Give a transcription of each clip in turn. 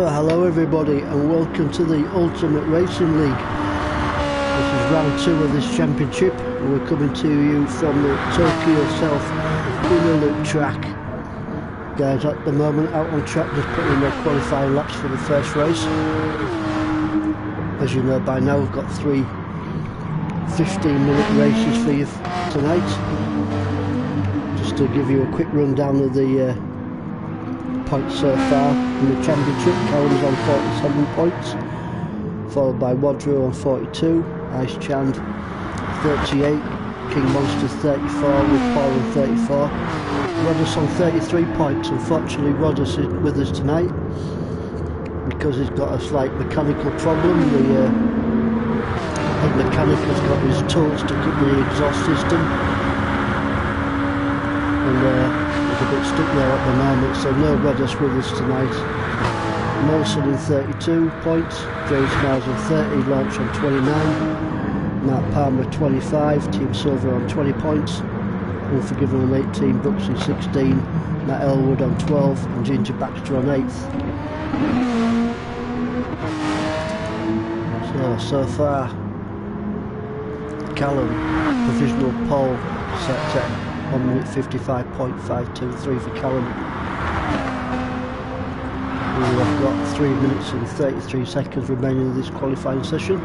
So hello everybody and welcome to the Ultimate Racing League. This is round 2 of this championship and we're coming to you from the Tokyo South Inner track. Guys, at the moment out on track, just putting in their qualifying laps for the first race. As you know by now, we've got 3 15-minute races for you tonight. Just to give you a quick rundown of the points so far in the championship. Callum's on 47 points, followed by Wadrow on 42, Ice Chand 38, King Monster 34 with Paul on 34, Roddus on 33 points. Unfortunately Roddus is with us tonight because he's got a slight mechanical problem. The mechanic has got his tool stuck in the exhaust system and a bit stuck there at the moment, so no Roddus with us tonight. Molson on 32 points, James Miles on 30, Launch on 29, Matt Palmer 25, Team Silver on 20 points, Unforgiven on 18, Brooks on 16, Matt Elwood on 12 and Ginger Baxter on 8th. So far Callum, provisional pole set at 1 minute 55.523 for Callum. We have got 3 minutes and 33 seconds remaining in this qualifying session.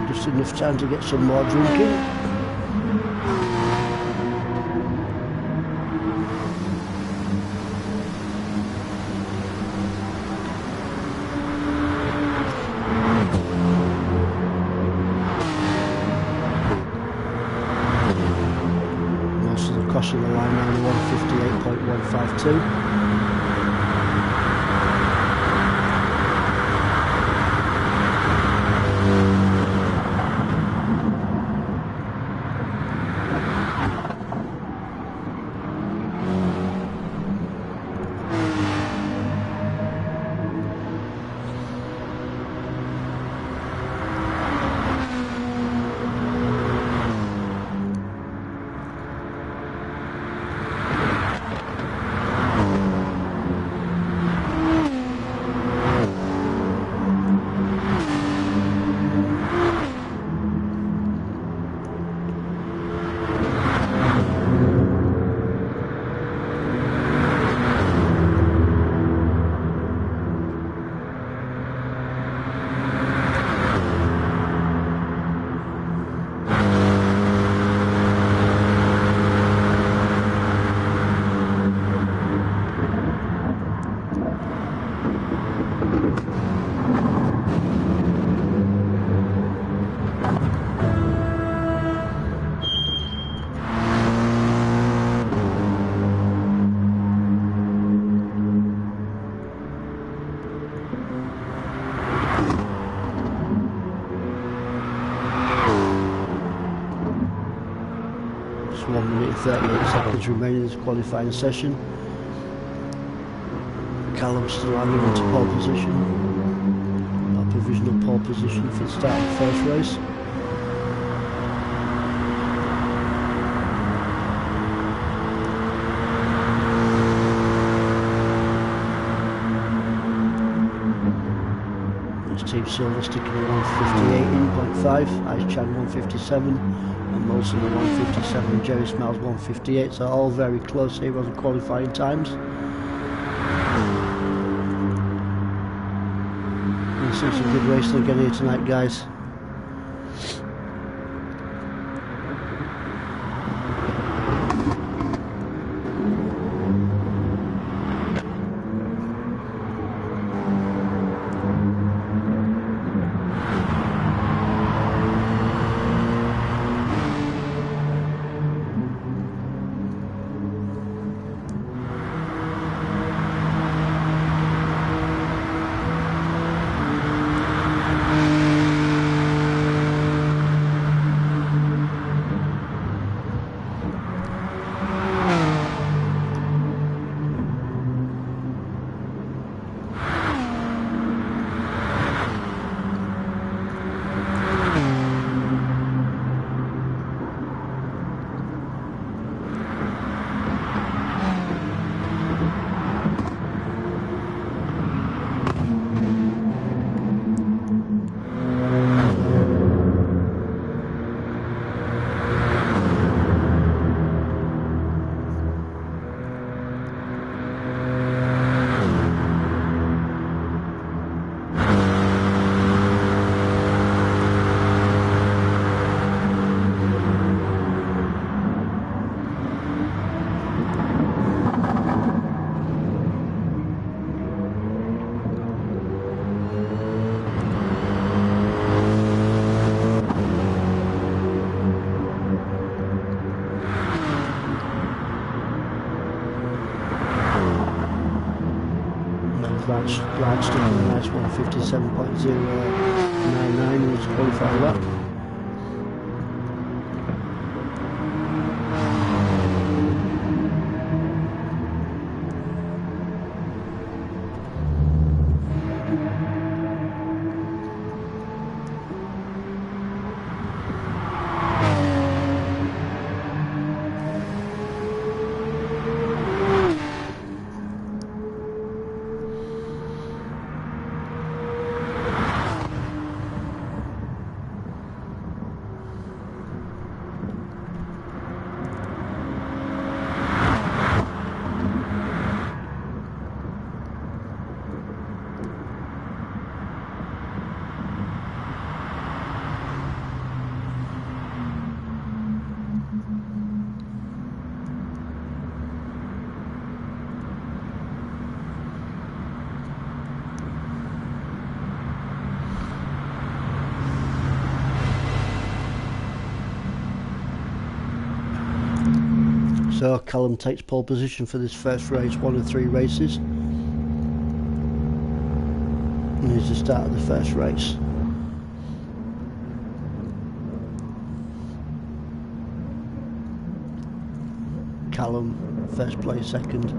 Just enough time to get some more drinking. Crossing the line now, 158.152. Just 1 minute and 38 seconds remaining in this qualifying session. Callum's still hanging on to pole position. A provisional pole position for the start of the first race. Team Silver sticking at 158.5, Ice Chan 157 and Molson at 157 and Jerry Smiles 158, so all very close here on the qualifying times. We'll see some good racing again here tonight, guys. Large stuck in a nice 157.099 in his qualifying lap. So Callum takes pole position for this first race, 1 of 3 races. And here's the start of the first race. Callum, first place, second.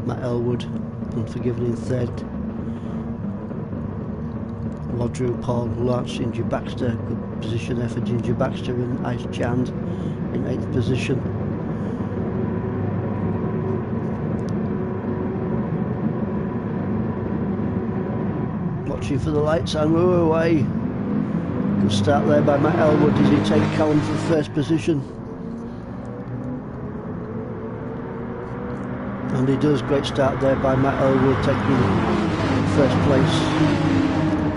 Matt Elwood, Unforgiven in third. Rodrigo, Paul, Lance, Ginger Baxter, good position there for Ginger Baxter, and Ice Chand in 8th position. Watching for the lights and we're away. Good start there by Matt Elwood. Does he take Callum for first position? And he does. Great start there by Matt Elwood, taking first place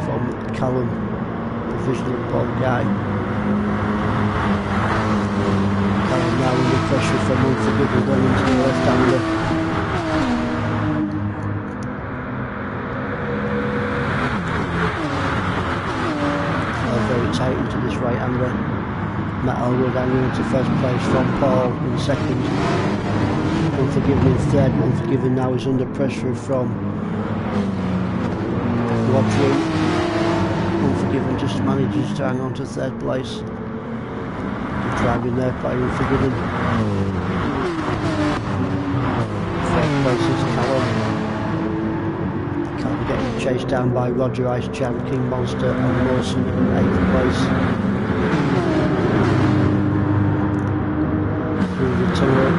from Callum, provisional pole guy. Callum now under pressure from Unforgiven going into the left-hander. Tight into this right-hander. Matt Elwood hanging into first place from Paul in second. Unforgiven in third. Unforgiven now is under pressure from Rodrigo. Unforgiven just manages to hang on to third place. Good driving there by Unforgiven. Third place is Callum. Getting chased down by Roger, Ice Champ, King Monster and Lawson in 8th place. Through the tunnel.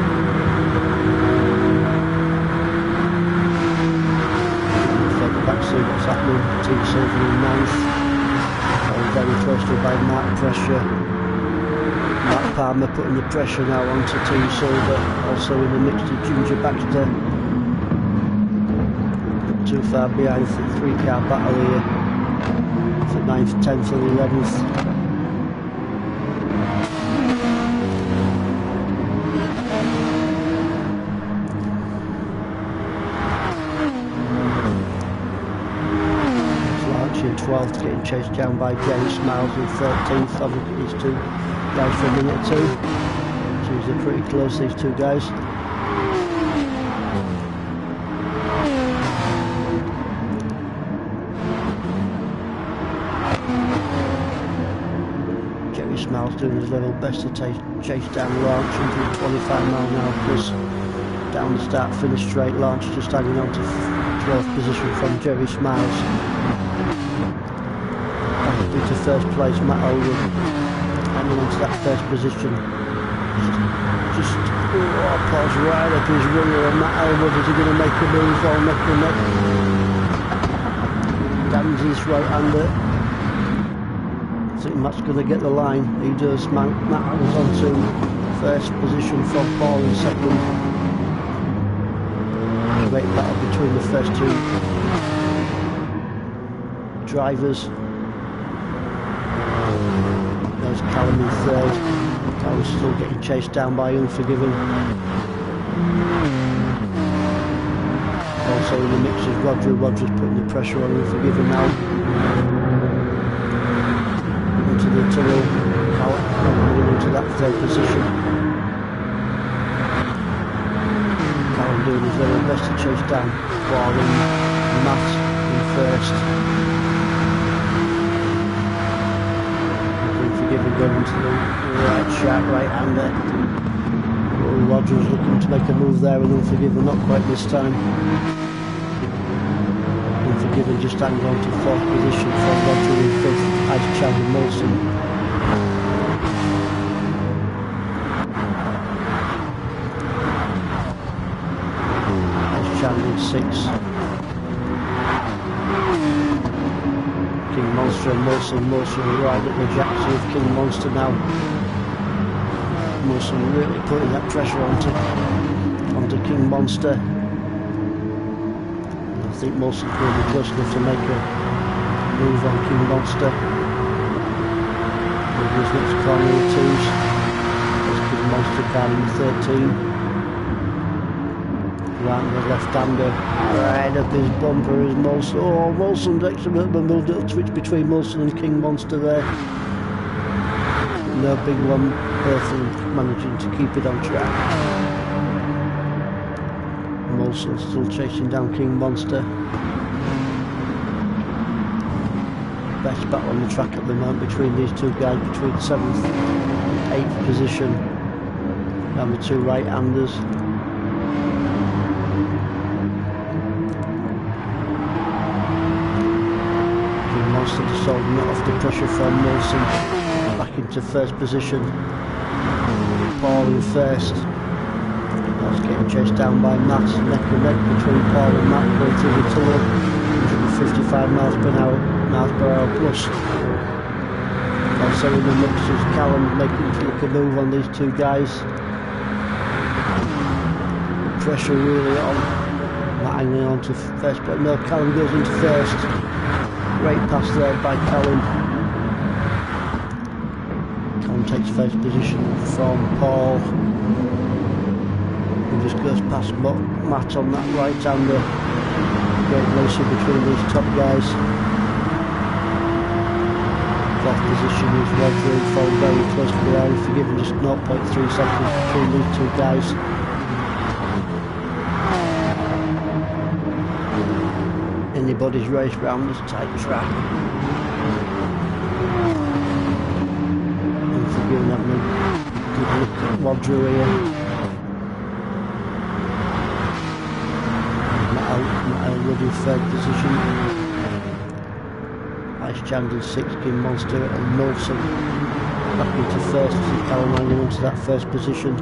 Further back to see what's happening. Team Silver in 9th. Very closely by Mark Pressure. Mark Palmer putting the pressure now onto Team Silver. Also in the mix to Ginger Baxter. Too far behind for the 3-car battle here for 9th, 10th and 11th. Larch in 12th, getting chased down by Jerry Smiles in 13th. Have a look at these two guys for a minute or two. Seems they're pretty close, these two guys. Smiles doing his level best to chase down Launch, 125 mile an hour plus down the start finish straight. Launch just hanging on to 12th position from Jerry Smiles. Into first place, Matt Elwood hanging on to that first position. Just pause right up his runner, and Matt Elwood, is he going to make a move or make a net? Dan's his right-hander. I think Matt's going to get the line. He does. Matt hangs on to first position from Paul in second. Great battle between the first two drivers. There's Callum in third. Callum's still getting chased down by Unforgiven. Also in the mix is Roger. Roger's putting the pressure on Unforgiven now. Into the tunnel, Callum into that third position. Callum doing his very best to chase down Warren. Matt in first. Unforgiven going into the right sharp right-hander. Roger's looking to make a move there, and Unforgiven not quite this time. Unforgiven just hangs on to 4th position for Roger in 5th, Ice Child and Molson. Ice Child in 6th. King Monster and Molson right at the jacks of King Monster now. Molson really putting that pressure onto King Monster. I think Molson's going to be close enough to make a move on King Monster. Maybe his next corner in 2s. There's King Monster down in 13. Right, the left-hander, right up his bumper is Molson. Oh, Molson's excellent, but little switch between Molson and King Monster there. No big one, both of them managing to keep it on track. Molson still chasing down King Monster. Best battle on the track at the moment between these two guys, between 7th and 8th position. And the two right-handers. Monster just holding it off the pressure from Molson, back into 1st position. Paul in 1st. That's getting chased down by Matt, neck and neck between Paul and Matt going through the tunnel. 155 miles per hour plus. Also in the mix is Callum making a move on these two guys. Pressure really on. Matt hanging on to 1st, but no, Callum goes into 1st. Great pass there by Callum. Callum takes 1st position from Paul. He just goes past Matt on that right-hander. Great racing between these top guys. 4th position is Rodrigo, followed very close behind, forgiven just 0.3 seconds between these two guys. Anybody's race round this tight track. Unforgiven having a good look at Rodrigo here. Matt Elwood in 3rd position. Ice Chand in 6th, King Monster and Molson back into 1st. Callum hanging onto that 1st position.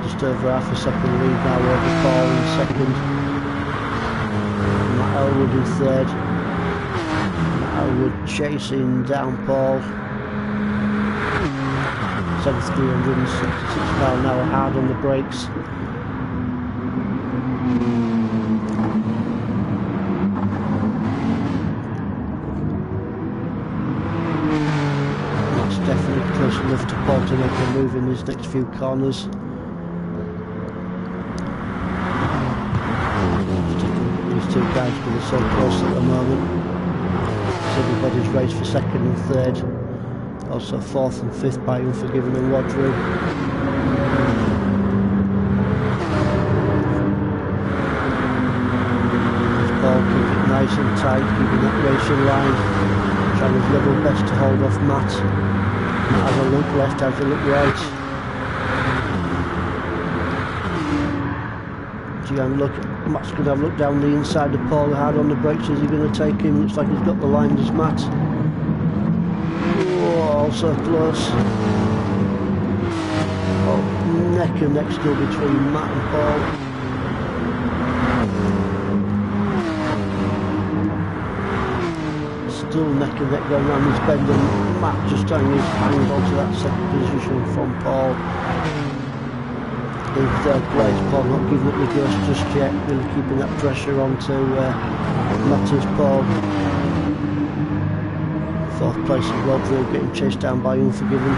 Just over half a second lead now over Paul in 2nd. Elwood in 3rd. Elwood chasing down Paul. 7th, 366 mile an hour, hard on the brakes. That's definitely close enough to Paul to make a move in his next few corners. Two guys because they're so close at the moment. So everybody's raced for 2nd and 3rd. Also 4th and 5th by Unforgiven and Rodrigo. Paul keeping it nice and tight, keeping that racing line. Trying his level best to hold off Matt. Matt has a look left, has a look right. Look, Matt's going to have a look down the inside of Paul, hard on the brakes. Is he going to take him? Looks like he's got the line, does Matt. Oh, also close. Oh, neck and neck still between Matt and Paul. Still neck and neck going round this bend, and Matt just hangs onto that 2nd position from Paul. In 3rd place, Paul not giving up the ghost just yet, really keeping that pressure onto Matt's Paul. 4th place is Rodrigo getting chased down by Unforgiven.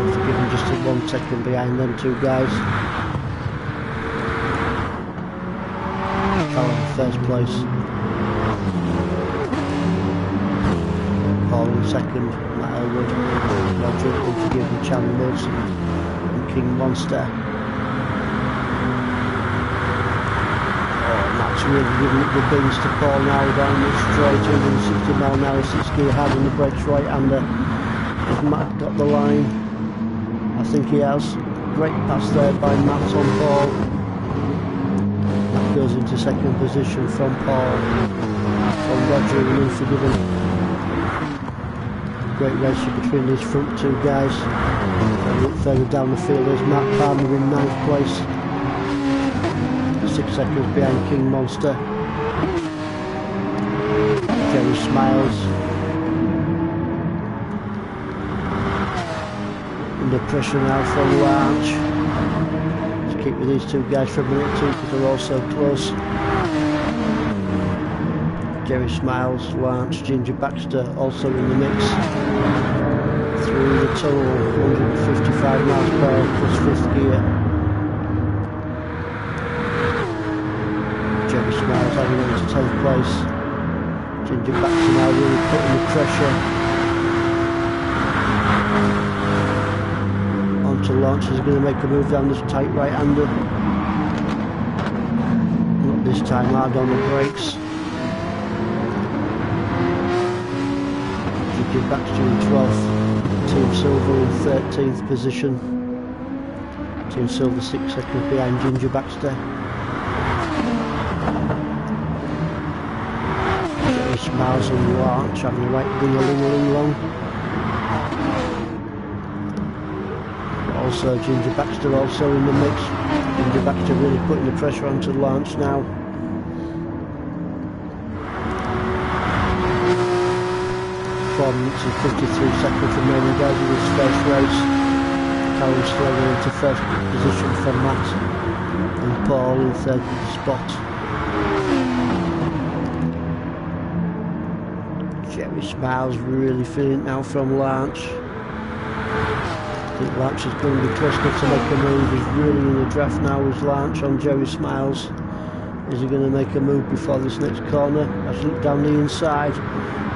Unforgiven just at 1 second behind them two guys. Callum 1st place. Paul in 2nd. Elwood, Rodrigo, Unforgiven, Chandler Wilson and King Monster. Matt's really giving it the bins to Paul now down the straight, 260 mile an hour, 6 gear hard on the brakes, right-hander. Has Matt got the line? I think he has. Great pass there by Matt on Paul. That goes into second position from Paul. From Roger and Unforgiven. Great race between these front two guys. A look further down the field, there's Matt Palmer in 9th place. 6 seconds behind King Monster. Jerry Smiles. Under pressure now from Larch. Let's keep with these two guys for a minute too because they're all so close. Jerry Smiles, Lance, Ginger Baxter also in the mix. Through the tunnel, 155 miles per hour plus 5th gear. Jerry Smiles hanging on to 10th place. Ginger Baxter now really putting the pressure onto Lance. He's going to make a move down this tight right-hander. Not this time, hard on the brakes. Ginger Baxter in 12th, Team Silver in 13th position. Team Silver 6 seconds behind Ginger Baxter. Jerry Smiles and Larch having the right ding-a-ling-a-ling long. Also Ginger Baxter also in the mix. Ginger Baxter really putting the pressure onto Larch now. 4 minutes and 53 seconds remaining guys in this first race. Callum Slater into first position from Matt and Paul in 3rd spot. Jerry Smiles really feeling it now from Larch. I think Larch is going to be close enough to make a move. He's really in the draft now with Larch on Jerry Smiles. Is he going to make a move before this next corner? Let's look down the inside.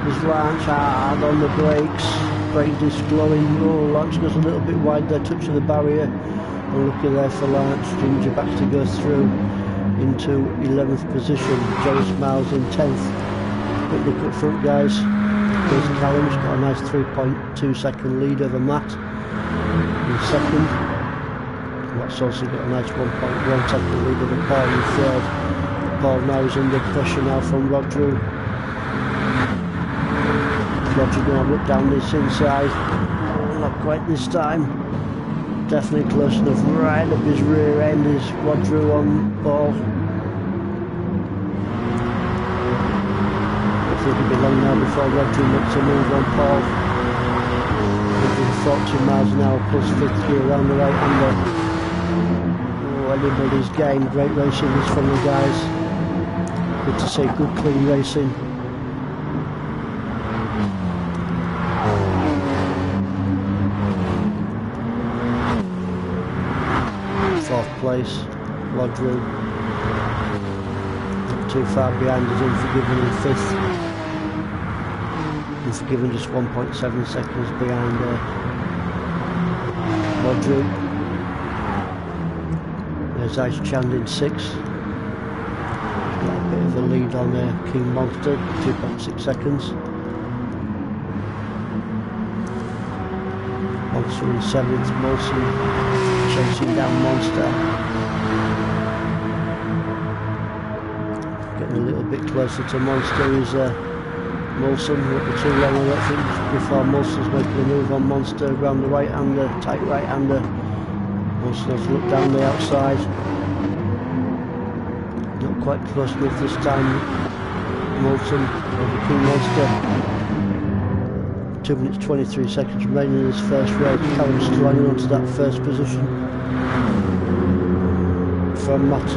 There's Larch hard on the brakes. Brake disc glowing. Oh, Larch goes a little bit wide there, touching the barrier. And looky there for Larch. Ginger Baxter goes through into 11th position. Jerry Smiles in 10th. Quick look at front guys. There's Callum's got a nice 3.2 second lead over Matt in second. Matt's also got a nice 1.1 second lead over Paul in third. Paul now is under pressure now from Rodrigo. Roger going to have a look down this inside. Not quite this time. Definitely close enough. Right up his rear end is Rodrigo on Paul. I think it'll be long now before Rodrigo makes a move on Paul. 140 miles an hour plus 5th gear around the right hander. Oh, anybody's game. Great racing this from the guys. Good to see good clean racing. 4th place, Rodrigo. Not too far behind is Unforgiven in 5th. Unforgiven just 1.7 seconds behind Rodrigo. There's Ice Chand in 6th. Got a bit of a lead on King Monster, 2.6 seconds. Monster in 7th, Molson chasing down Monster. Getting a little bit closer to Monster is Molson. Won't be too long, I don't think, before Molson's making a move on Monster around the right hander, tight right hander. Molson has looked down the outside. Not quite close enough this time. Molson over King Monster. 2 minutes 23 seconds remaining in this first race. Callum's still hanging on to that first position. From Matt.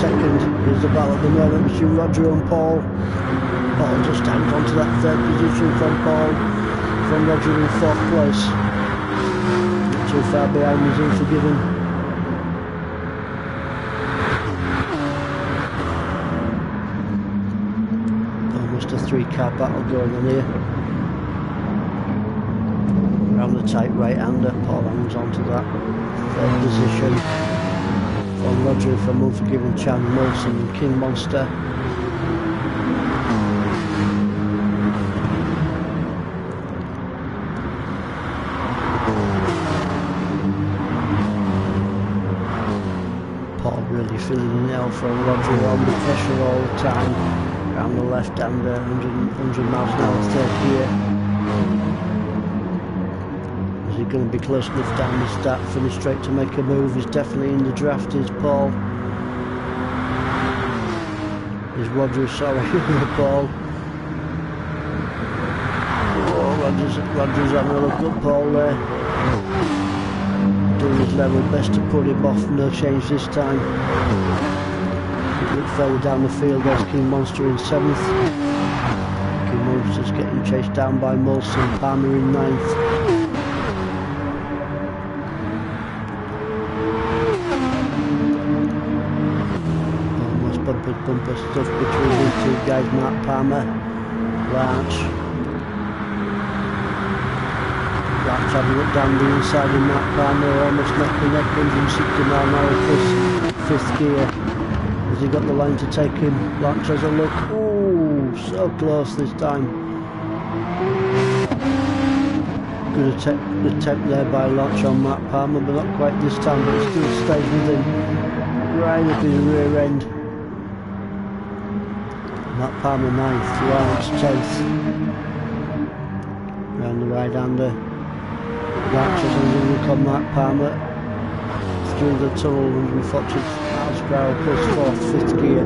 Second is the battle at the moment between Roger and Paul. Paul just hangs on to that 3rd position from Paul. From Roger in 4th place. Not too far behind is Unforgiven. Almost a 3-car battle going on here. Around the tight right hander, Paul hangs on to that 3rd position. from Roger from Unforgiven Chan, Molson and King Monster. Paul really feeling the nail from Roger on the pressure all the time. Around the left hander, 100 miles an hour, third gear. Is he going to be close enough down the start, finish straight to make a move? He's definitely in the draft, is Paul. Is Roger, sorry, Paul. Oh, Roger's having a look at Paul there. Doing his level best to put him off, no change this time. Look further down the field, there's King Monster in 7th. King Monster's getting chased down by Molson, Palmer in 9th. Almost bumper stuff between these two guys, Mark Palmer, Larch having it down the inside of Mark Palmer, almost neck to neck, 160 mile an hour plus 5th gear. Has he got the line to take him? Larch has a look. Oh, so close this time. Good attempt there by Larch on Mark Palmer, but not quite this time, but it still stays with him. Right up his rear end. Mark Palmer 9th, Larch 10th. Round the right hander. Larch has a look on Mark Palmer. Through the tunnel, 140 miles per hour plus 4th, 5th gear.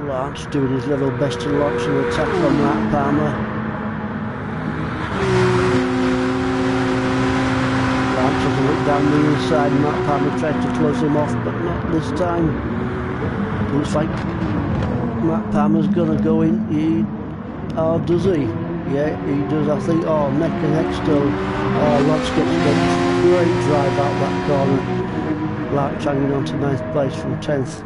Larch doing his level best to launch an attack on Mark Palmer. Larch has a look down the inside, Mark Palmer tried to close him off, but not this time. Looks like Mark Palmer's gonna go in. Oh, does he? Yeah, he does, I think. Oh, neck and neck still. Oh, Larch gets a great drive out that corner. Larch hanging on to 9th place from 10th.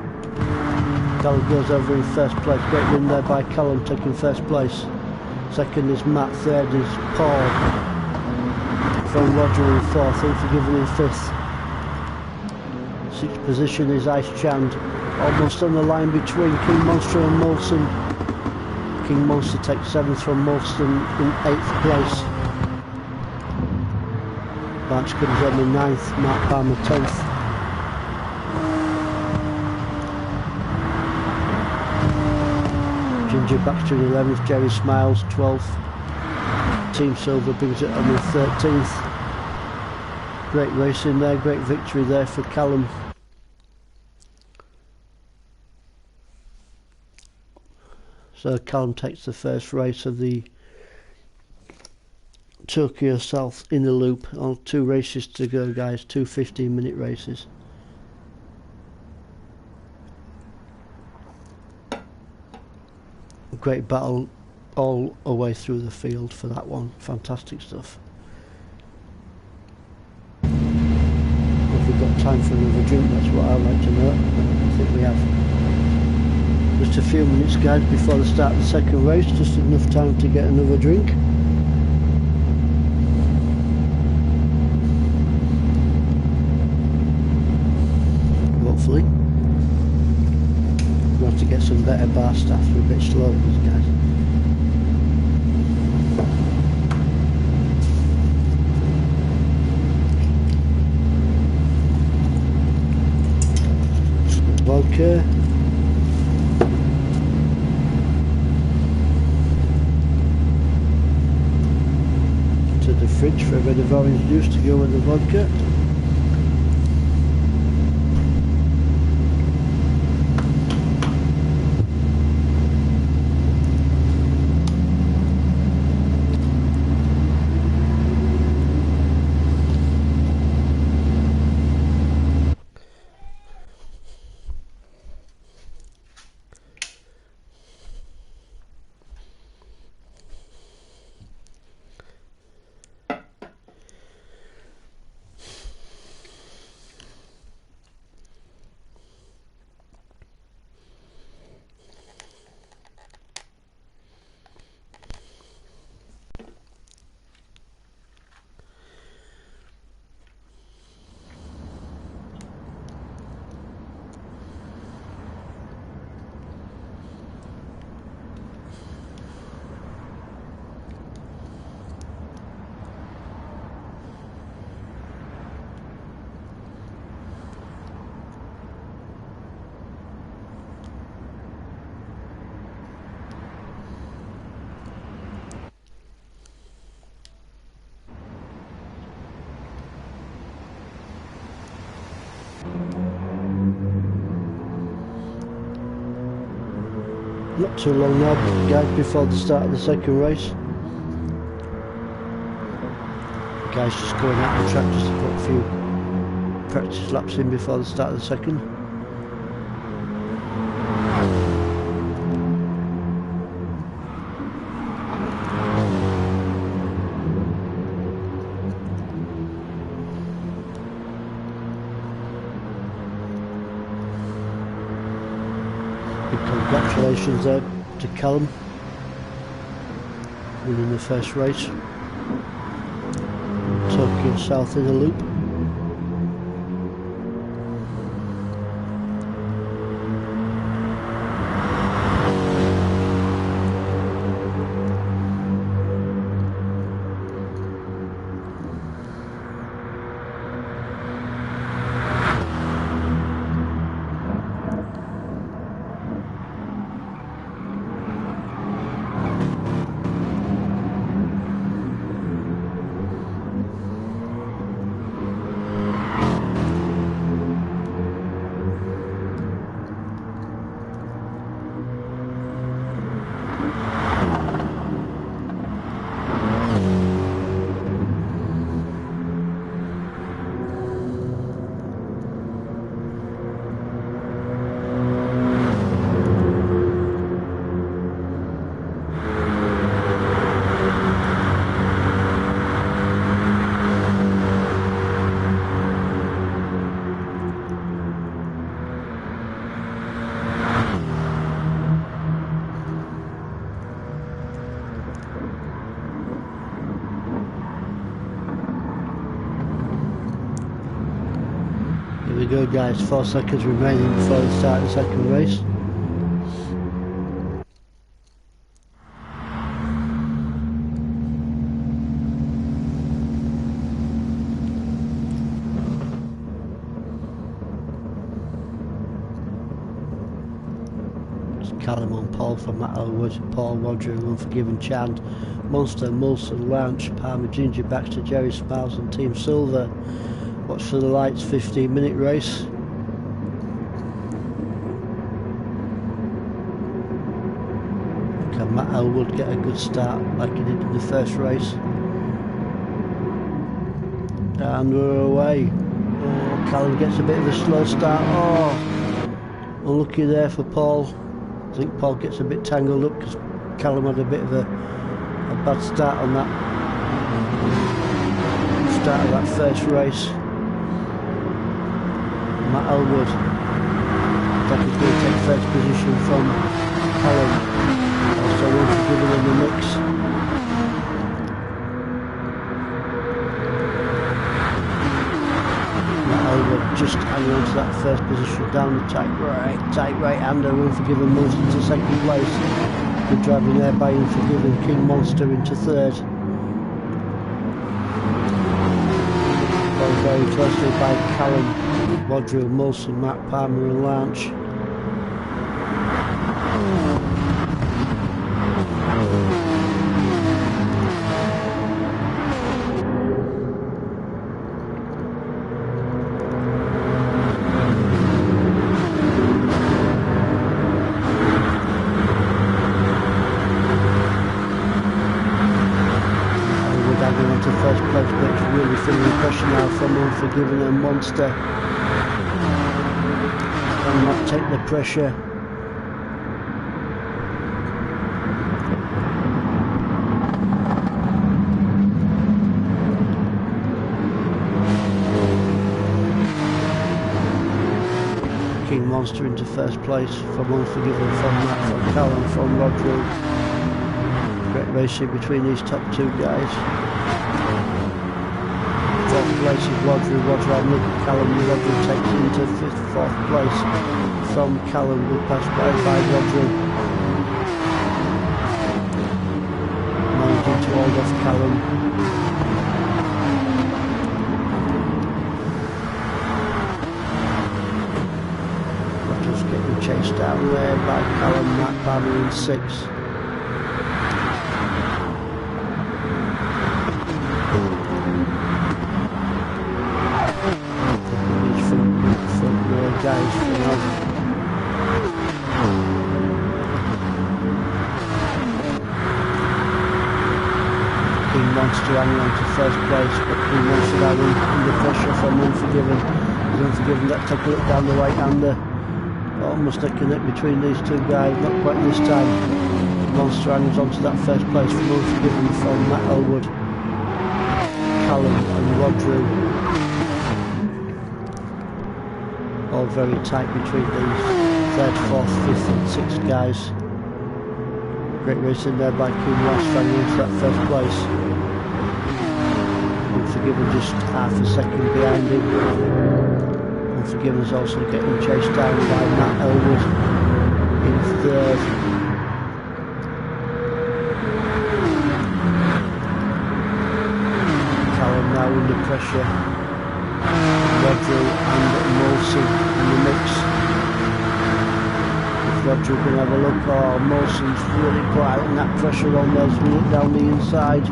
Callum goes over in 1st place. Great win there by Callum, taking 1st place. 2nd is Matt, 3rd is Paul. From Roger in 4th, Unforgiven in 5th. 6th position is Ice Chand. Almost on the line between King Monster and Molson. King Monster takes 7th from Molson in 8th place. Larch comes on in 9th, Mark Palmer 10th. Ginger Baxter in 11th, Jerry Smiles 12th. Team Silver brings it on in 13th. Great racing there, great victory there for Callum. So Callum takes the first race of the Tokyo South Inner Loop. On 2 races to go, guys, 2 15-minute races. Great battle all the way through the field for that one. Fantastic stuff. Have we got time for another drink? That's what I'd like to know. I think we have. Just a few minutes, guys, before the start of the 2nd race. Just enough time to get another drink. Hopefully. We'll have to get some better bar staff. We're a bit slow, these guys. Vodka. To the fridge for a bit of orange juice to go with the vodka. Not too long now, guys, before the start of the second race. The guys just going out the track just to put a few practice laps in before the start of the second. Congratulations there to Callum, winning the first race. Tokyo South in a loop. Here we go, guys, 4 seconds remaining before the start of the second race. Callum on pole for Matt Elwood, Paul Rodger, Unforgiven Chand, Monster, Mulson, Lounge, Palmer, Ginger, Baxter, Jerry Smiles and Team Silver. Watch for the lights, 15-minute race. Can Matt Elwood get a good start like he did in the first race? And we're away. Oh, Callum gets a bit of a slow start. Oh, unlucky there for Paul. I think Paul gets a bit tangled up because Callum had a bit of a bad start on that start of that first race. Matt Elwood, that is going to take first position from Callum. Also Unforgiven in the mix. Matt Elwood just hanging on to that first position, down the tight right hander. Unforgiven moves into second place. Good driving there by Unforgiven. King Monster into third. Followed very closely by Callum, Rodrill, Molson, Matt Palmer and Launch. First place, but it's really feeling the pressure now from Unforgiven and Monster. And not take the pressure. King Monster into first place from Unforgiven, from Matt, from Callum, from Rodrill. Great racing between these top two guys. Fourth place is Rodrill and look at Callum. Rodrill takes into fourth place from Callum, good pass by Rodrill. Managing to hold off Callum. Rodrill's getting chased down there by Callum, Matt Palmer in sixth. Guys, Monster hanging on to first place, but King Monster now under pressure from Unforgiven. Unforgiven that took a look down the right-hander. Almost a connect between these two guys, not quite this time. Monster hangs on to that first place from Unforgiven from Matt Elwood, Callum and Rodrigo. All very tight between these 3rd, 4th, 5th and 6th guys. Great racing there by King Ross hanging into that first place. Unforgiven just half a second behind him. Unforgiven's also getting chased down by Matt Elwood in 3rd. Callum now under pressure. Rodrigo and Molson in the mix. If Rodrigo can have a look, oh, Molson's really quiet and that pressure on there as we look down the inside.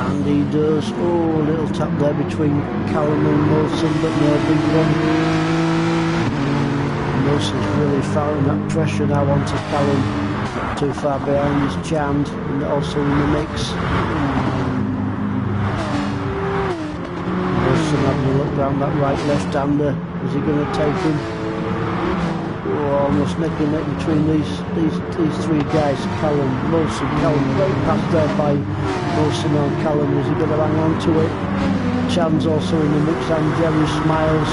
And he does, oh, a little tap there between Callum and Molson, but no big one. Molson's really firing that pressure now onto Callum. Not too far behind is Chand, and also in the mix. Molson having a look round that right left-hander. Is he going to take him? Oh, almost neck and neck between these three guys. Callum, Molson, Callum, right past there by Molson on Callum. Is he going to hang on to it? Chan's also in the mix and Jerry Smiles.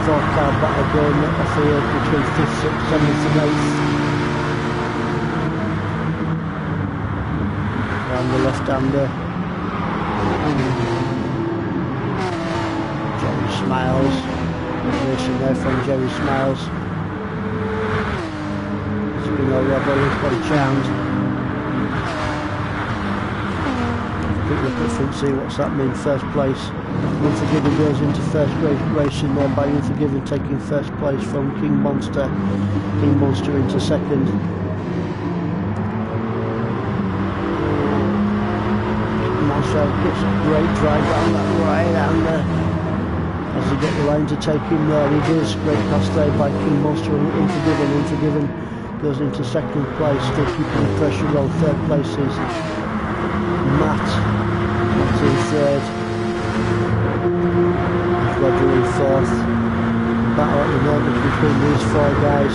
4-car battle going off here between 5th, 6th, 7th and 8th. Around the left-hander. Jerry Smiles. Racing there from Jerry Smiles. As we know, Robert from Chand. Quick look at front, see what's happening. First place. Unforgiven goes into first racing there by Unforgiven taking first place from King Monster. King Monster into second. King Monster gets a great drive down that right-hander. As he get the line to take him there, he does. Great pass there by King Monster and Unforgiven. Unforgiven goes into second place, still keeping the pressure on. 3rd place is Matt in 3rd. Roger in 4th. Battle at the moment between these 4 guys.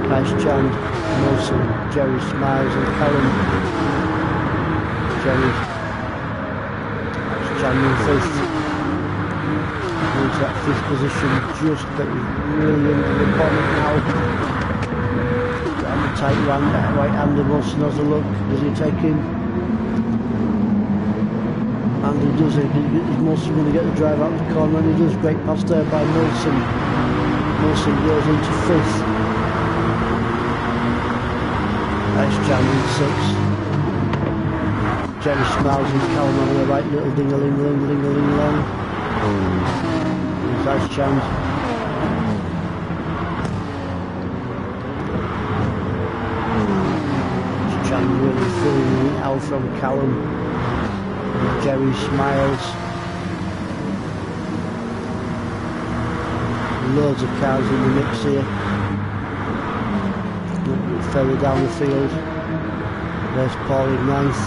Nice Chand, Molson, Jerry Smiles and Callum. Jerry. That's Chand in 5th. Into that 5th position, just but really into the bonnet now. Down the tight right-hander, Molson has a look. Does he take him? And he does it. Is Molson going to get the drive out the corner? And he does. Great pass there by Molson. Molson goes into 5th. Nice jam in 6th. Jerry Smiles and Callum on the right, little ding-a-ling-ling-ling-a-ling-long. Nice chance. Chan really filling it out from Callum. And Jerry Smiles. Loads of cars in the mix here. Further down the field. There's Paul in 9th.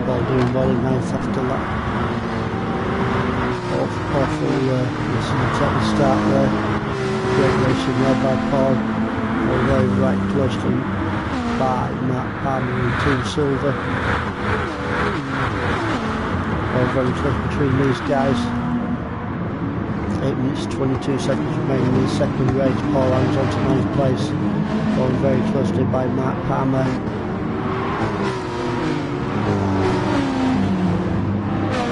Paul doing well in 9th after that. Awful listen to the start there. Great racing there by Paul. All very right close to by Matt Palmer and Team Silver. All very close between these guys. 8 minutes 22 seconds remaining in the second race. Paul hangs on to 9th place. Followed very closely by Matt Palmer.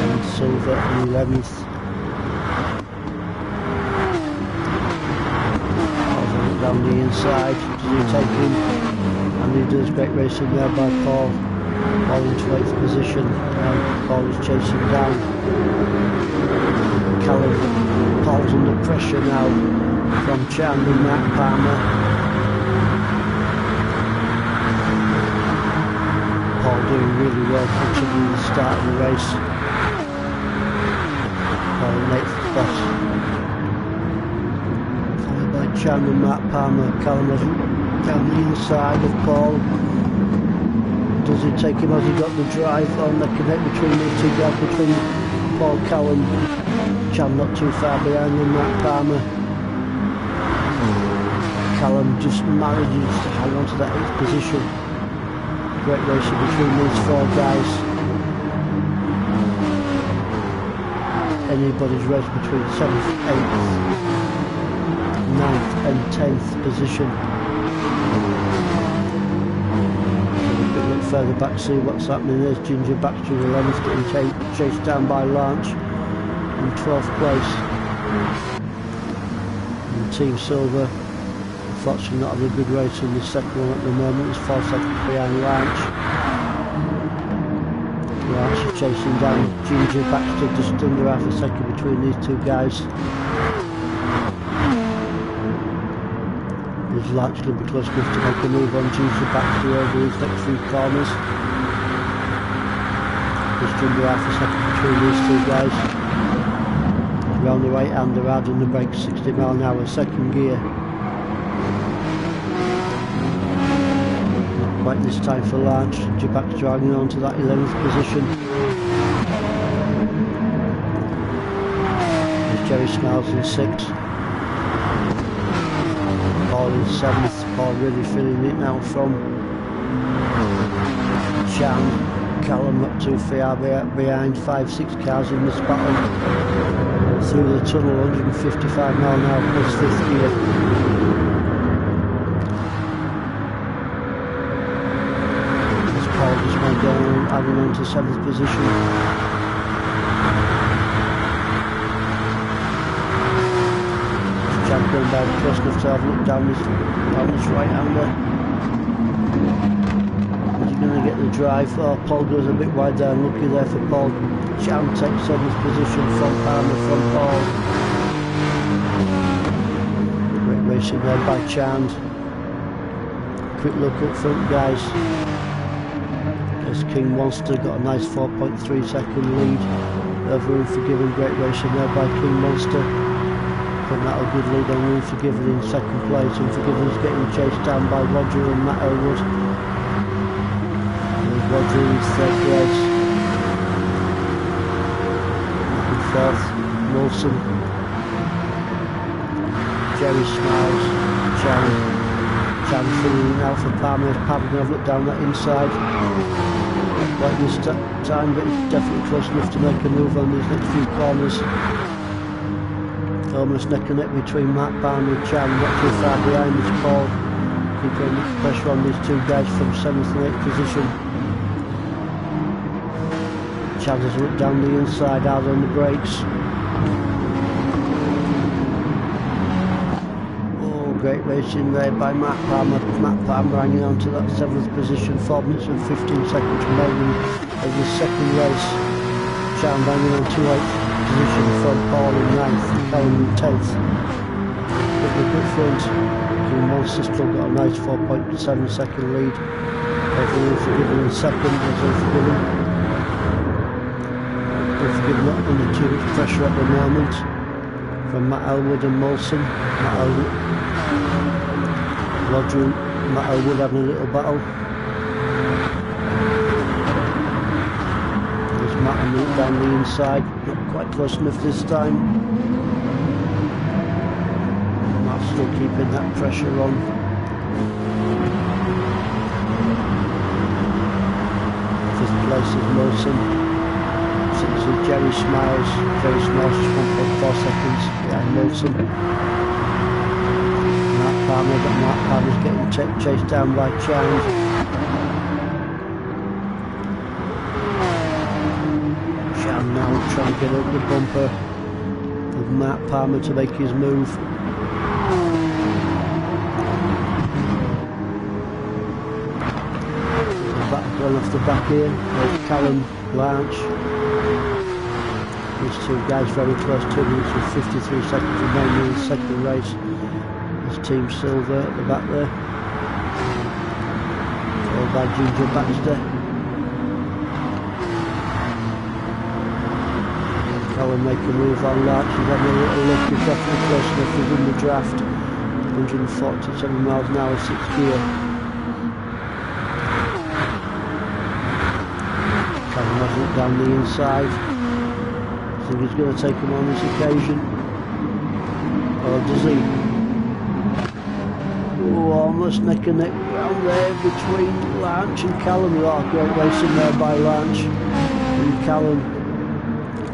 And Silver in 11th. Down the inside, does he take him? And he does. Great racing there by Paul. Paul into 8th position. Paul is chasing down. Callum. Paul's under pressure now from Chan and Matt Palmer. Paul doing really well considering the start of the race. Paul in 8th spot. Chan and Matt Palmer. Callum has down the inside of Paul. Does he take him? Has he got the drive on the connect between these two guys, between Paul, Callum? Chan not too far behind them, Matt Palmer. Callum just manages to hang on to that 8th position. Great racing between these 4 guys. Anybody's race between 7th, 8th, 9th and 10th position. A bit look further back to see what's happening. There's Ginger Baxter and Lemans getting chased down by Launch in 12th place. And Team Silver unfortunately not having a good race in the second one at the moment. It's 4 seconds behind Launch. Launch is chasing down Ginger Baxter, just under half a second between these 2 guys. Is Launch going to be close enough to make a move on Ginger Baxter over his next few corners? Just under half a second between these 2 guys. Around the right hand, they're hard on the brake, 60 mile an hour, second gear. Quite this time for Launch. Ginger Baxter hanging on to that 11th position. There's Jerry Smiles in 6th. Paul in 7th. Paul really feeling it now from Chan. Callum not too far behind. 5-6 cars in this battle. Through the tunnel, 155 mile an hour plus 5th gear. Hanging on to 7th position. Chan going down close enough to have a look down this right hander. Is he going to get the drive? Oh, Paul goes a bit wide there, unlucky there for Paul. Chan takes 7th position from Palmer, from Paul. Great racing there by Chan. Quick look up front, guys. King Monster got a nice 4.3 second lead over Unforgiven. Great racing there by King Monster. Putting that a good lead on Unforgiven in second place. Unforgiven's getting chased down by Roger and Matt Elwood. There's Roger in his 3rd place. In 4th, Wilson. Jerry Smiles. Chan filling out for Palmer. Palmer going to have a look down that inside. Like this time, but it's definitely close enough to make a move on these next few corners. Almost neck and neck between Matt Palmer and Chan, not too far behind this Paul. Keeping pressure on these 2 guys from 7th and 8th position. Chan has looked down the inside, hard on the brakes. Great racing there by Matt Palmer. Matt Palmer hanging on to that 7th position, 4 minutes and 15 seconds remaining of the second race. Chan hanging on to 8th position from Paul in 9th, Callum in 10th. But the good front, King Monster still got a nice 4.7 second lead over Unforgiven in 2nd as Unforgiven. Unforgiven not under too much pressure at the moment from Matt Elwood and Molson. Matt Elwood, Roger and Matt Elwood having a little battle. There's Matt and Luke down the inside, not quite close enough this time. Matt's still keeping that pressure on. Fifth place is Molson. Sixth is Jerry Smiles. Jerry Smiles just 1.4 seconds behind Molson. Palmer, but Matt Palmer's getting chased down by Chan. Chan now trying to get up the bumper of Matt Palmer to make his move. Back going off the back here. There's Callum, Launch. These 2 guys very close, 2 minutes and 53 seconds remaining in the second race. Team Silver at the back there, followed by Ginger Baxter. Callum make a move on Larch, he's having a little look, he's definitely close enough within the draft. 147 miles an hour, 6th gear. Callum has it down the inside. I think he's going to take him on this occasion. Or does he? Oh, almost neck and neck round there between Lanch and Callum. Oh, great racing there by Lanch and Callum.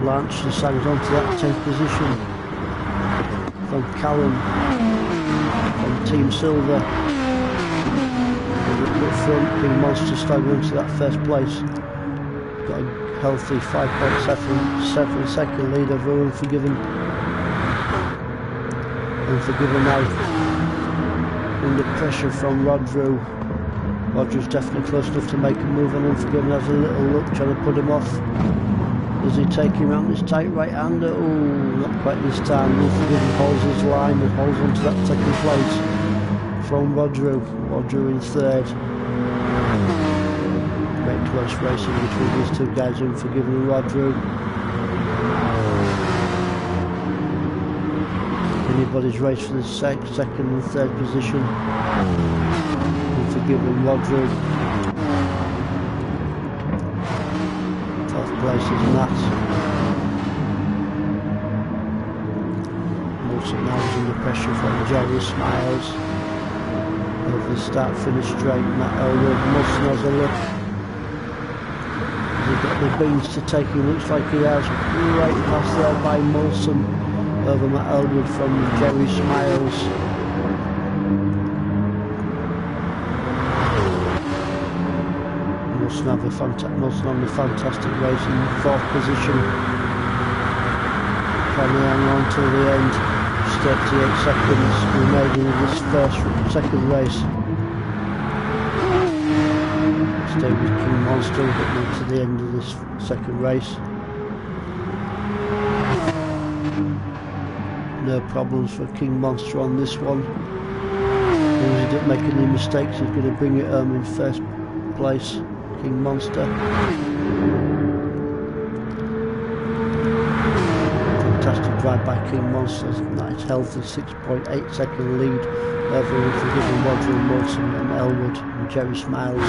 Lanch decided onto that 10th position from Callum from Team Silver. Up front, King Monster sliding into that first place. Got a healthy 5.7 second lead over Unforgiven. Unforgiven now under pressure from Rodru. Rodru's definitely close enough to make a move, and Unforgiven has a little look trying to put him off. Does he take him out this tight right hander? Oh, not quite this time. Unforgiven holds his line and holds on to that second place from Rodru. Rodru in third. Great close racing between these two guys, Unforgiven and Rodru. Anybody's race for the second and third position. Unforgiven, Rodru. Fourth place is Nat. Molson now is under pressure from Jerry Smiles. Over the start finish straight, Matt Elwood. Molson has a look. Has he got the beans to take him? Looks like he has. Right pass there by Molson over Matt Elwood from Jerry Smiles. Molson on the fantastic race in 4th position. Can he hang on till the end? Just 38 seconds remaining in this second race. Stay with King Monster, getting to the end of this second race. No problems for King Monster on this one. As long as he didn't make any mistakes, he's going to bring it home in first place. King Monster. Fantastic drive by King Monster. Nice healthy 6.8 second lead over Unforgiven, Roger and Wilson and Elwood and Jerry Smiles.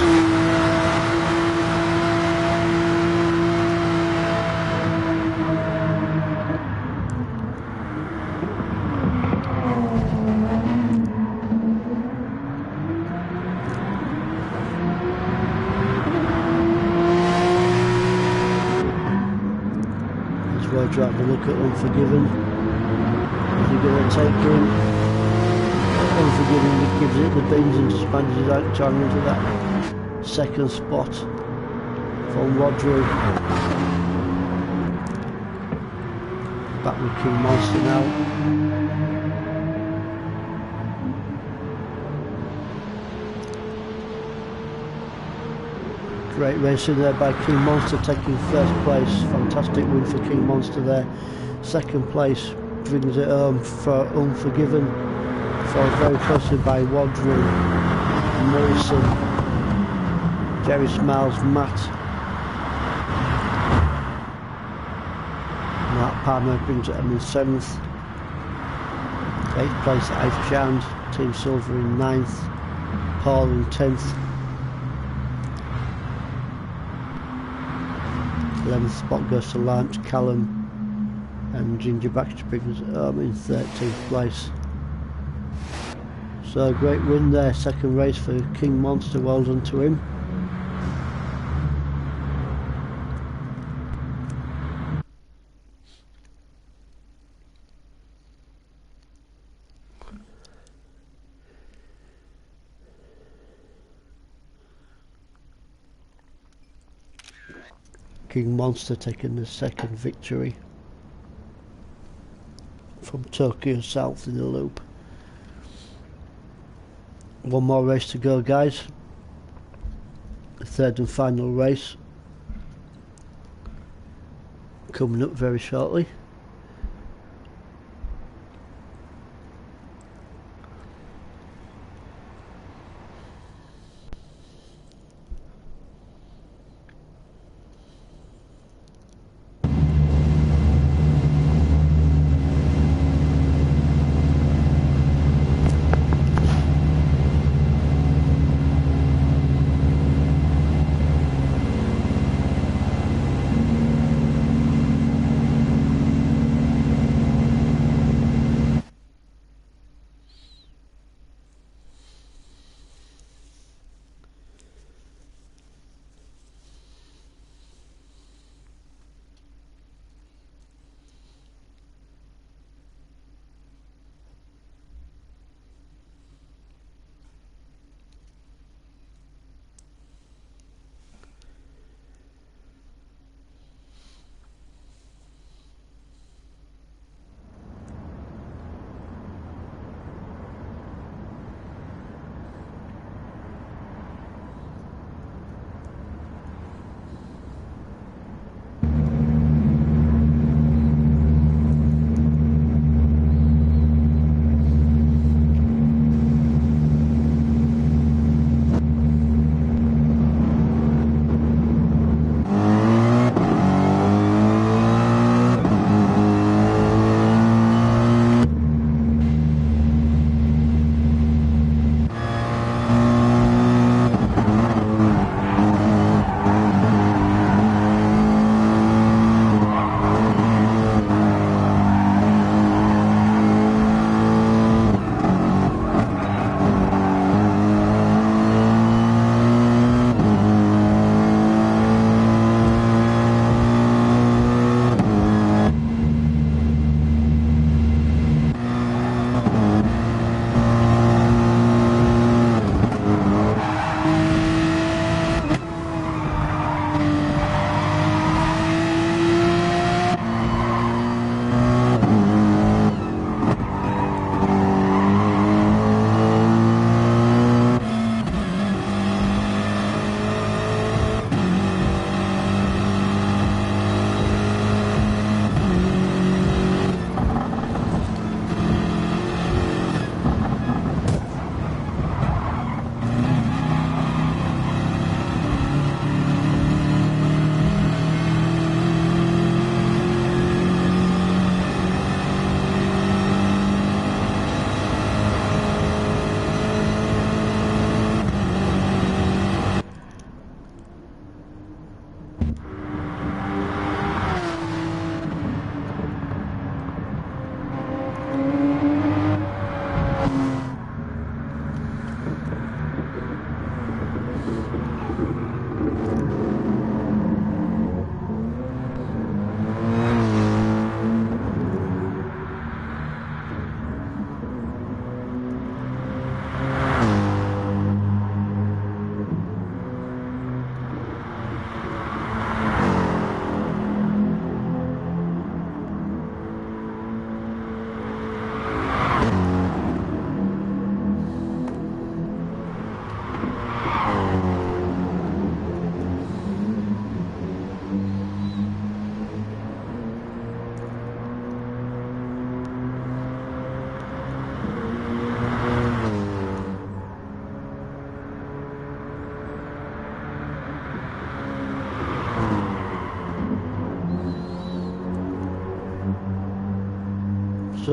Roger have a look at Unforgiven. Is he going to take him? Unforgiven gives it the beans and sponges out, trying into that second spot from Rodru. Back with King Monster now. Great racing there by King Monster, taking first place. Fantastic win for King Monster there. Second place brings it home for Unforgiven. Followed very closely by Rodru, Molson, Jerry Smiles, Matt Palmer brings it home in 7th. 8th place at Ice Chand, Team Silver in 9th, Paul in 10th. 11th spot goes to Lance, Callum and Ginger Baxter brings it home in 13th place. So a great win there, second race for King Monster, well done to him. King Monster taking the second victory from Tokyo South in the loop. One more race to go, guys. The third and final race coming up very shortly.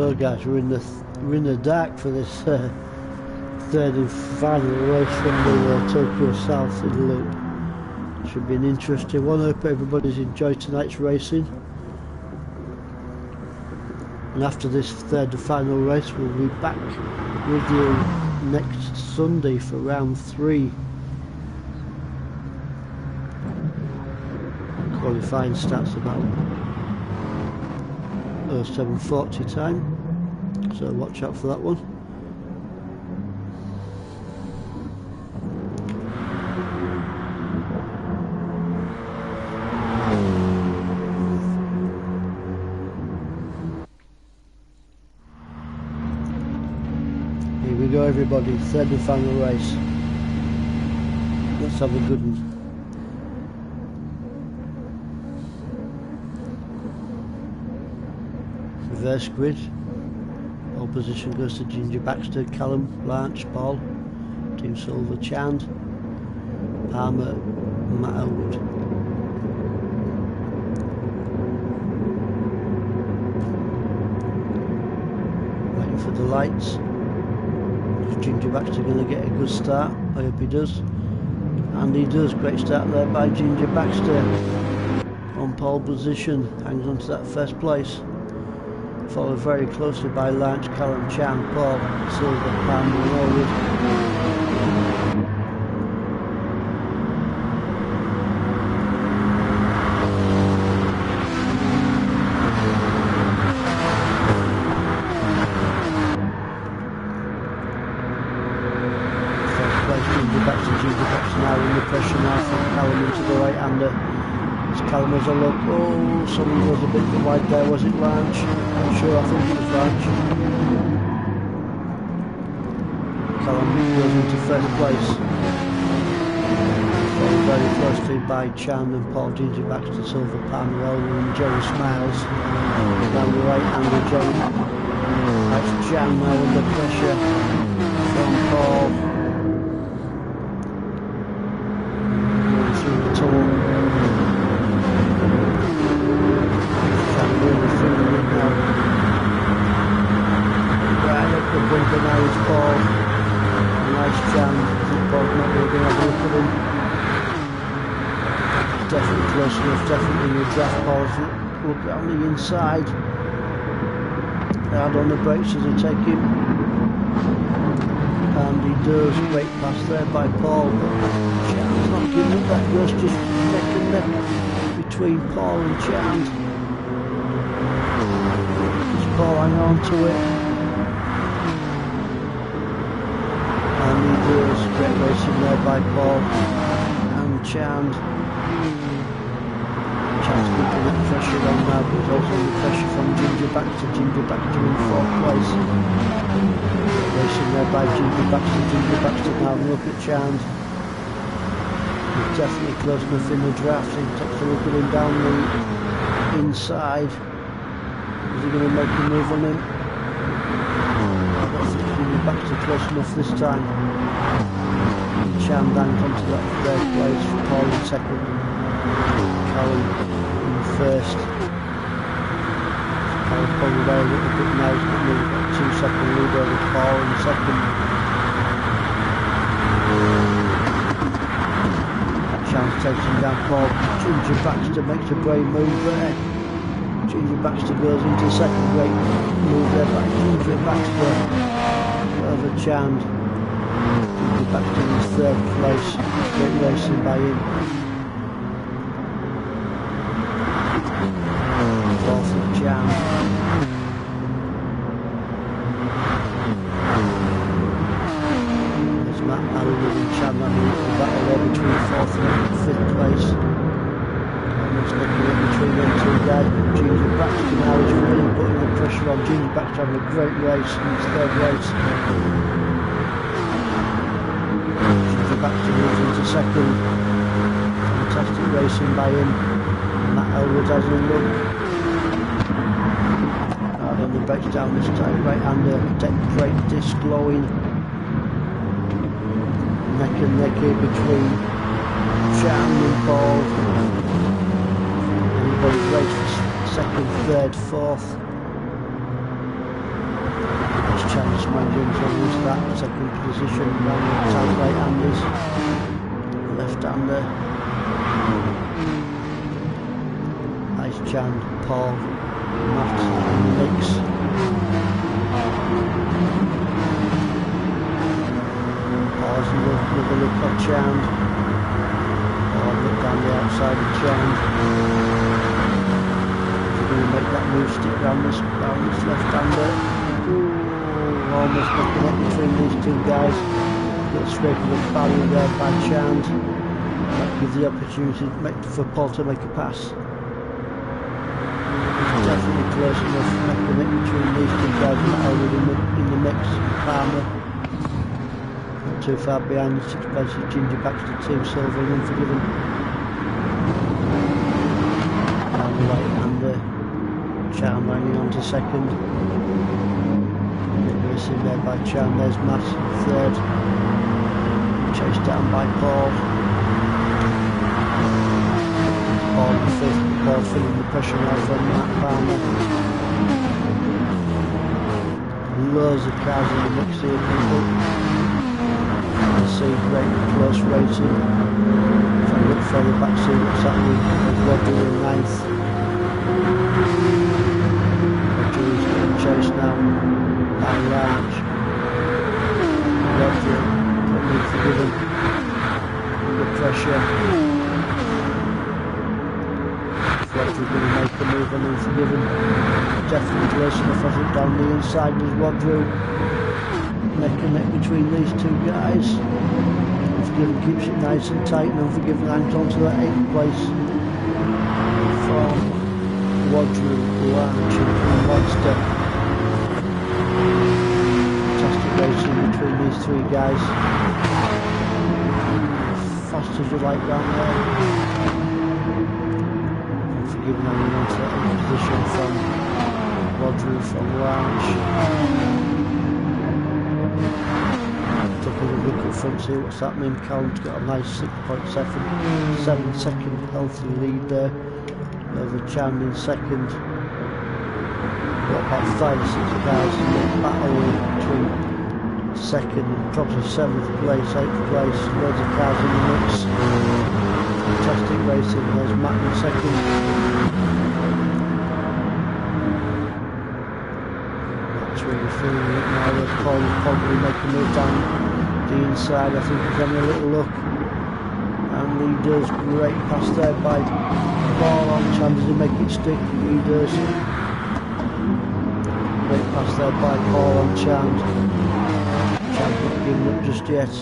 So guys, we're in the dark for this third and final race from the Tokyo South in the loop. Should be an interesting one. I hope everybody's enjoyed tonight's racing. And after this third and final race, we'll be back with you next Sunday for round 3. Qualifying starts about 07:40 time, so watch out for that one. Here we go everybody, third and final race. Let's have a good one. Reverse grid. All position goes to Ginger Baxter, Callum, Blanche, Paul, Team Silver, Chand, Palmer, Matt Elwood. Waiting for the lights. Is Ginger Baxter going to get a good start? I hope he does. And he does. Great start there by Ginger Baxter. On pole position, hangs on to that first place. Followed very closely by Lance, Callum, Chan, Paul, Silver, Palmer and Elwood. First place, Ginger Baxter now in the pressure now from Callum into the right-hander. Callum has a look. Oh, someone was a bit wide there. Was it Ranch? Not sure, I think it was Ranch. Callum goes into first place. Followed very closely by Chan and Paul, Ginger Baxter, Silver, Palmer, Elwood and Jerry Smiles. Down the right hand of Jerry. That's Chan now under pressure from Paul. Going through the tunnel. Bumper now is Paul. Nice jam. I think Paul's not really going to have a look at him. Definitely close enough, definitely in the draft. Paul's look on the inside. Hard on the brakes as they take him. And he does. Great pass there by Paul. Chan's not giving it, that goes just neck and neck between Paul and Chan. Does Paul hang on to it? Great racing there by Paul and Chand. Chand's keeping that pressure on now, but he's also under pressure from Ginger Baxter. Ginger Baxter in 4th place. Great racing there by Ginger Baxter. Ginger Baxter now look at Chand. He's definitely close enough in the draft. He takes a look at him down the inside. Is he going to make a move on him? Baxter close enough this time. Chan hangs onto that third place, Paul in second, Callum in first. Callum probably there a little bit now, he's got a 2-second lead over Paul in second. Chan's takes him down Paul. Ginger Baxter makes a great move there. Ginger Baxter goes into second, great move there by Ginger Baxter. Over Chand. Ginger Baxter in his 3rd place. Great racing by him. 4th of Chand. There's Matt Elwood and Chand having a little battle there between 4th and 5th place. It's looking in between them two guys, but Ginger Baxter now is really putting the pressure on. Ginger Baxter having a great race in his 3rd race. Ginger Baxter moves into second. Fantastic racing by him. Matt Elwood has a look. Hard on the brakes down this time, right-hander, deck brake disc glowing. Neck and neck here between Chan and Paul. Everybody's race for 2nd, 3rd, 4th. Chance Mansions into that second position, down the tight right-handers, left-hander, Ice Chan, Paul, Matt in the mix. Paul's another look at Chan, Paul look down the outside of Chan. He's going to make that move, stick round this left-hander. Almost knocking up between these two guys. Got scraping the barrier there by Chand. That gives the opportunity for Paul to make a pass. He's definitely close enough to make the mix between these two guys and already in the mix. Palmer. Not too far behind the 6th place is Ginger Baxter, Team Silver and Unforgiven. Down the right hander. Chand hanging on to second. Racing there by Chan, there's Matt third, chased down by Paul. Paul in fifth, Paul feeling the pressure now from Matt Palmer. Loads of cars in the mix here, people. You can see great close racing. If I look further back, see what's happening, there's Roger in ninth. Roger is getting chased now by Ranch. Roger, Unforgiven, under pressure. Roger going to make a move on Unforgiven. Definitely close enough, I think, down the inside was Rodrigo. Neck and neck between these two guys. Unforgiven keeps it nice and tight, and Unforgiven hangs on to that 8th place from Rodrigo, Ranch and Monster. Fantastic racing between these three guys. Fast as you like down there. Unforgiven hanging on to that position from Rodrigo from Lounge. Took a look at front, see what's happening. Callum's got a nice 6.7 second healthy lead there over Chan in second. Got about 5 or 6 guys in the battle between second and probably 7th place, 8th place. Loads of cars in the mix. Fantastic racing. There's Matt in second. That's really feeling it now. There's Paul will probably make a move down the inside. I think he's having a little look. And he does. Great pass there by Paul on Chan. Does he make it stick? He does. Great pass there by Paul on Chand. Chand not giving up just yet.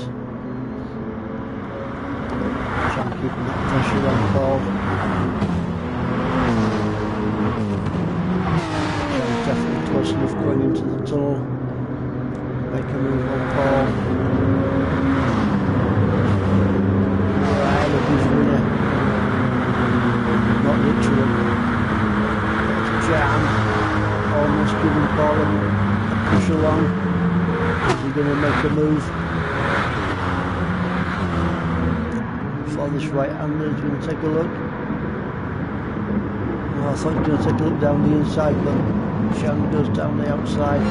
Chand keeping that pressure on Paul. Chand's definitely close enough going into the tunnel. Make a move on Paul. Right, look, he's a winner. Not literally. That's Chand. Almost giving Paul a push along. Is he going to make a move? For this right-hander, he's going to take a look. Oh, I thought he was going to take a look down the inside, but Shan goes down the outside.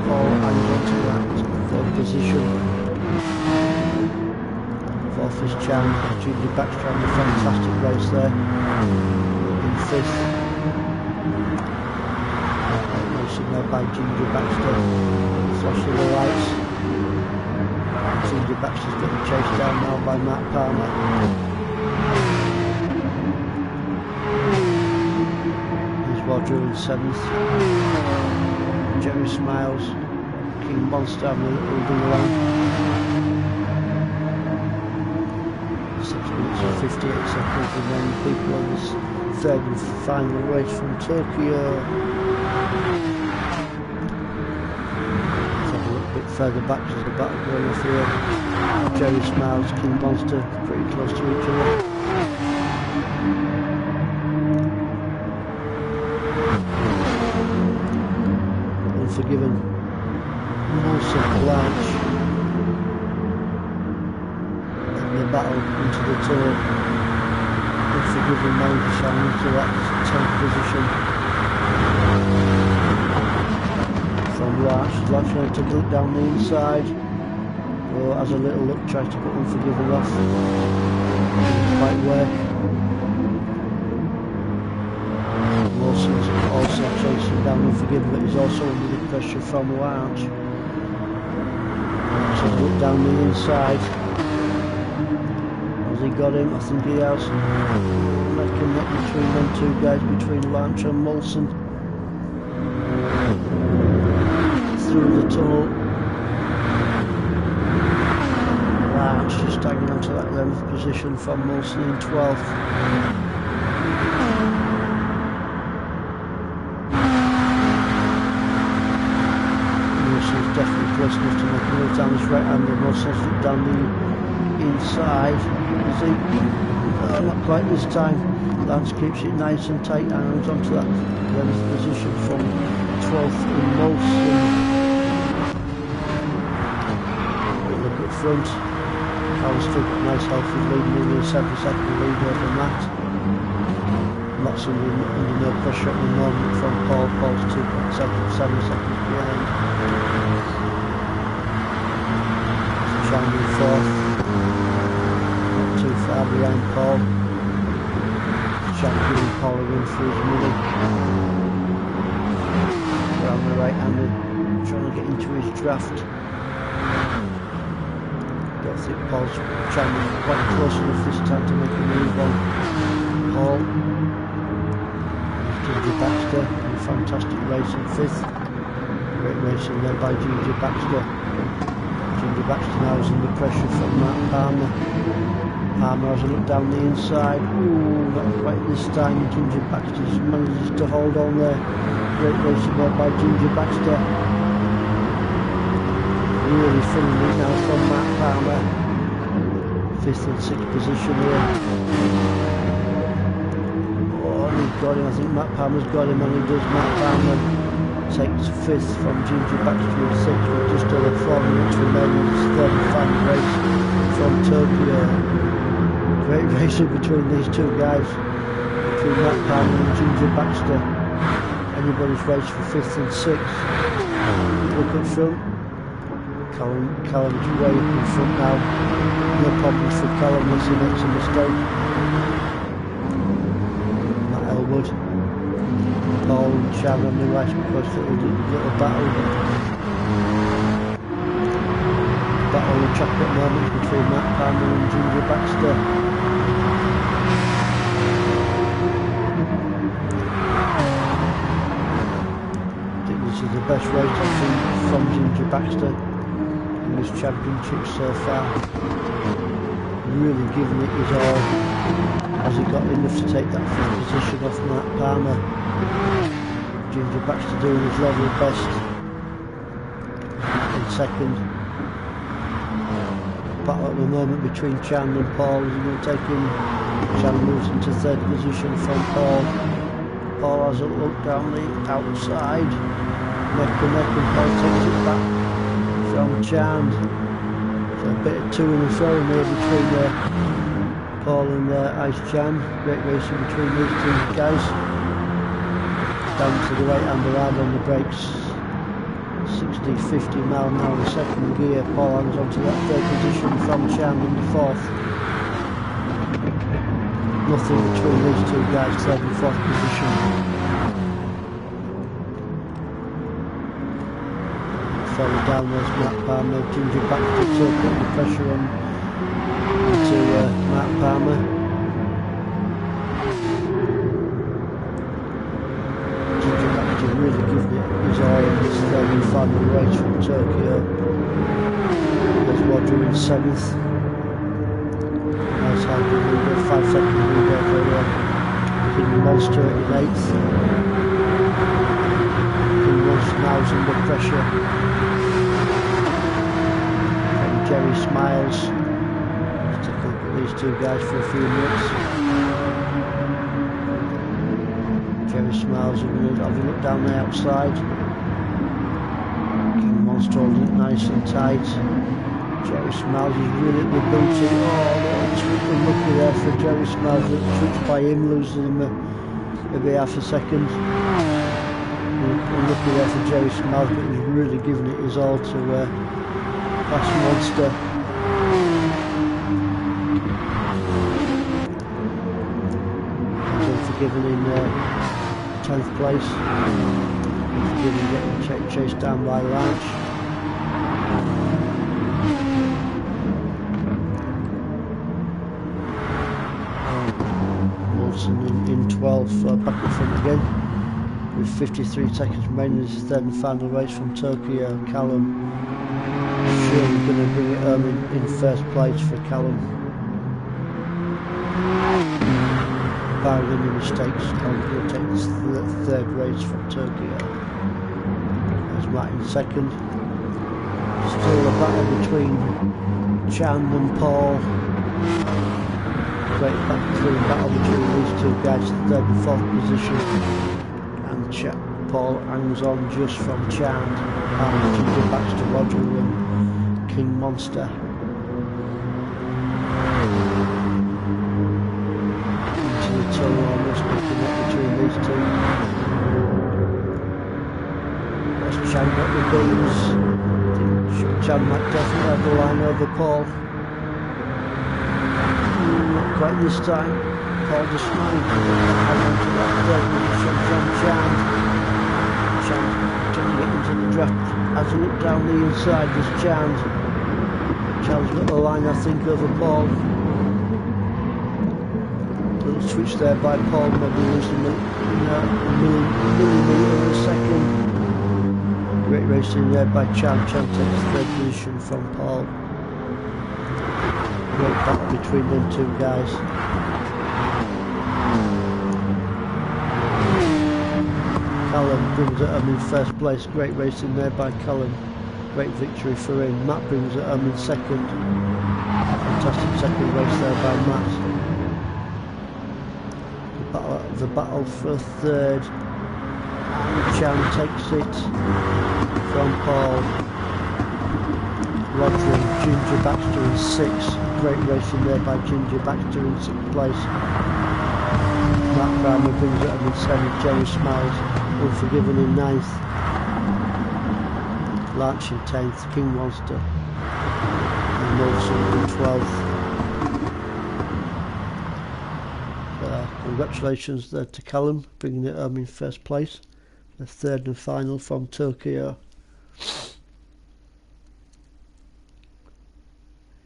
Paul hangs on to that 3rd position. 4th is Chan. Ginger Baxter on a fantastic race there. In 5th. There by Ginger Baxter, flash of the lights. Ginger Baxter's getting chased down now by Matt Palmer. There's Roger in 7th. Jerry Smiles, King Monster having a little ding along. 6 minutes and 58 seconds, and then people on this 3rd and final race from Tokyo. Further back to the battle going off here. Jerry Smiles, King Monster, pretty close to each other. Unforgiven. Wilson, Blanche. In the battle into the tunnel. Unforgiven now shine into that 10th position. From Larch. Larch going to take a look down the inside. Oh, has a little look, tries to put Unforgiven off. Doesn't quite work. Wilson's also chasing down Unforgiven, but he's also under the pressure from Larch. So look down the inside. Has he got him? I think he has. Making that between them two guys, between Larch and Molson. Through the tunnel. Larch just hanging onto that 11th position from Molson in 12th. Molson's definitely close enough to make a move down this right hand. Molson's looked down the inside. Is he? Oh, not quite this time. Lance keeps it nice and tight and hangs onto that 11th position from 12th in Molson. Look at front. Callum's still got a nice healthy lead, nearly a 7-second lead over Matt. Matt's under no pressure at the moment from Paul. Paul's 7 seconds behind. Chan in 4th. Not too far behind Paul. Chan giving Paul a run for his money. Around the right handed, trying to get into his draft. I think Paul's Chan was quite close enough this time to make a move on Paul. Ginger Baxter, a fantastic race in 5th. Great racing there by Ginger Baxter. Ginger Baxter now is under pressure from Matt Palmer. Palmer has a look down the inside. Ooh, not quite this time. Ginger Baxter manages to hold on there. Great racing there by Ginger Baxter. Really filling it now from Matt Palmer. 5th and 6th position here. Oh, and he's got him. I think Matt Palmer's got him, and he does. Matt Palmer takes 5th from Ginger Baxter in 6th with just over 4 minutes remaining. His 3rd and final race from Tokyo. Great racing between these two guys, between Matt Palmer and Ginger Baxter. Anybody's race for 5th and 6th. Look at front. Callum's way up in front now. No problems for Callum once he makes a mistake. Matt Elwood. Paul and Chan on the right, close little battle. Battle of chocolate moments between Matt Palmer and Ginger Baxter. I think this is the best race I've seen from Ginger Baxter in this championship so far. Really giving it his all. Has he got enough to take that 5th position off Matt Palmer? Ginger Baxter doing his level best in 2nd. Battle at the moment between Chan and Paul. Is he going to take him? Chan moves into 3rd position from Paul. Paul has a look down the outside. Neck to neck, and Paul takes it back from Chan. So a bit of to and fro here between Paul and Ice Chan. Great racing between these two guys. Down to the right hand hard on the brakes. 60-50 mile an hour in 2nd gear. Paul hangs onto that 3rd position from Chan in the 4th. Nothing between these two guys, 3rd and 4th position. Further down there's Matt Palmer. Ginger Baxter still putting the pressure on to Matt Palmer. Ginger Baxter really giving it his all in this 3rd and final race from Tokyo. There's Roger in 7th. Nice high lead, 5-second lead over King Monster in 8th. King Monster now is under pressure. Jerry Smiles. Let's take a look at these two guys for a few minutes. Jerry Smiles, have a look down the outside. King Monster holding it nice and tight. Jerry Smiles is really at the booty. Oh, unlucky there for Jerry Smiles. Touched by him, losing him maybe half a second. Unlucky there for Jerry Smiles, but he's really giving it his all to pass Monster. He's unforgiven in 10th place. Unforgiven getting chased down by Lanch. Wilson in 12th, back in front again. With 53 seconds remaining, this is third and final race from Tokyo. Callum surely going to bring it home in first place for Callum. Barring any mistakes, Callum's going to take this third race from Tokyo. There's Matt in second. Still a battle between Chand and Paul. Great battle between these two guys, third and fourth position. Paul hangs on just from Chand and Ginger Baxter, Roger and King Monster. Into the tunnel, almost picking up between these two. There's Chand got the beams. I think Chand might definitely have the line over Paul. Not quite this time. Paul just managed to hang on to that third position from Chand. Chand trying to get into the draft. Has a look down the inside, there's Chand. Chand's got the line, I think, over Paul. Little switch there by Paul, maybe losing a millimetre in a second. Great racing there by Chand. Chand takes third position from Paul. Great battle between them two guys. Callum brings it home in first place. Great racing there by Callum. Great victory for him. Matt brings it home in second. Fantastic second race there by Matt. The battle for third. And Chan takes it from Paul. Roger and Ginger Baxter in sixth. Great racing there by Ginger Baxter in sixth place. Matt Kramer brings it home in seventh. Jerry Smiles Unforgiven in 9th, Larch in 10th, King Monster and Wilson in 12th. Congratulations there to Callum, bringing it home in first place, the third and final from Tokyo.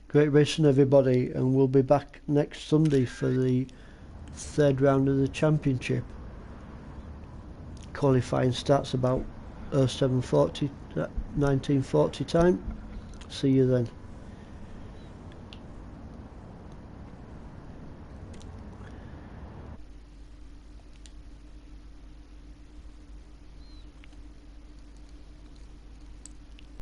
Great racing everybody, and we'll be back next Sunday for the third round of the championship. Qualifying starts about 1940 time. See you then.